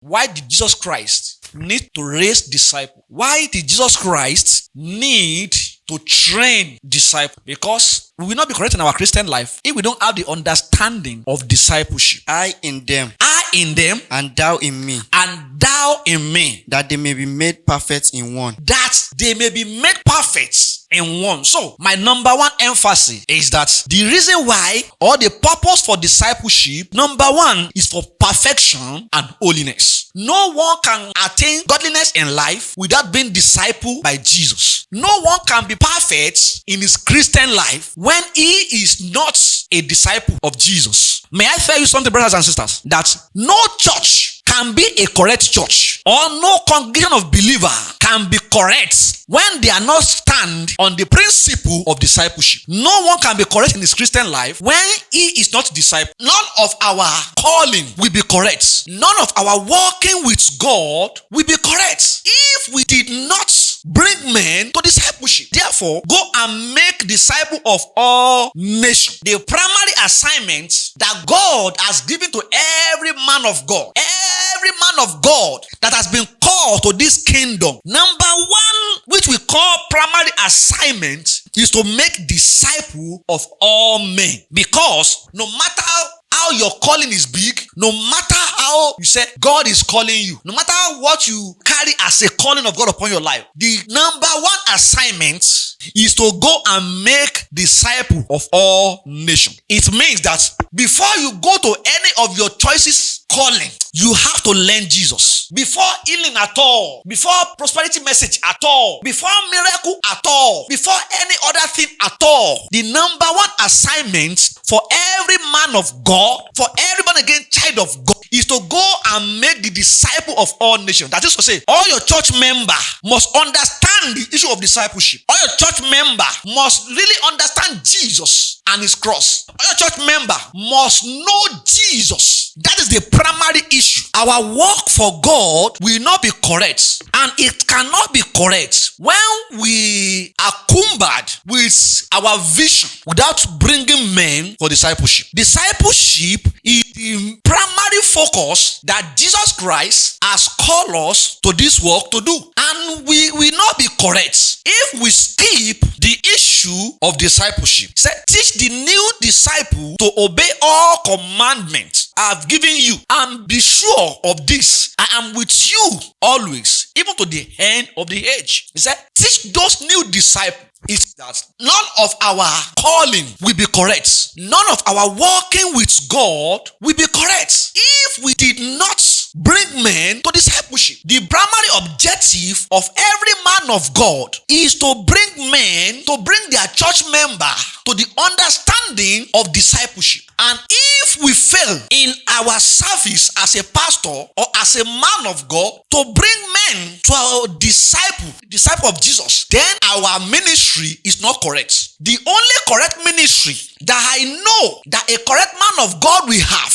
Why did Jesus Christ need to raise disciples? Why did Jesus Christ need to train disciples? Because we will not be correct in our Christian life if we don't have the understanding of discipleship. I in them, and thou in me, thou in me, that they may be made perfect in one. that they may be made perfect in one. So, my number one emphasis is that the reason why or the purpose for discipleship, number one, is for perfection and holiness. No one can attain godliness in life without being discipled by Jesus. No one can be perfect in his Christian life when he is not a disciple of Jesus. May I tell you something, brothers and sisters, that no church can be a correct church, or no congregation of believers can be correct when they are not stand on the principle of discipleship. No one can be correct in his Christian life when he is not disciple. None of our calling will be correct. None of our walking with God will be correct if we did not bring men to discipleship. Therefore, go and make disciples of all nations. The primary assignment that God has given to every man of God, every man of God that has been called to this kingdom, number one, which we call primary assignment, is to make disciples of all men. Because no matter how your calling is big, no matter how you say God is calling you, no matter what you carry as a calling of God upon your life, the number one assignment is to go and make disciples of all nations. It means that before you go to any of your choices calling, you have to learn Jesus. Before healing at all, before prosperity message at all, before miracle at all, before any other thing at all, the number one assignment for every man of God, for every born again child of God, is to go and make the disciple of all nations. That is to say, all your church members must understand the issue of discipleship. All your church members must really understand Jesus and his cross. All your church members must know Jesus. That is the primary issue. Our work for God will not be correct, and it cannot be correct when we are cumbered with our vision without bringing men for discipleship. Discipleship is the primary focus that Jesus Christ has called us to this work to do, and we will not be correct if we skip the issue of discipleship. Say, teach the new disciple to obey all commandments I have given you, and be sure of this, I am with you always, even to the end of the age. He said, teach those new disciples is that none of our calling will be correct. None of our walking with God will be correct if we did not bring men to discipleship. The primary objective of every man of God is to bring men, to bring their church member to the understanding of discipleship. And if we fail in our service as a pastor or as a man of God to bring men to our disciple of Jesus, then our ministry is not correct. The only correct ministry that I know that a correct man of God will have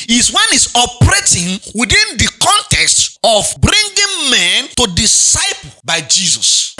is when he's operating within the context of bringing men to disciple by Jesus.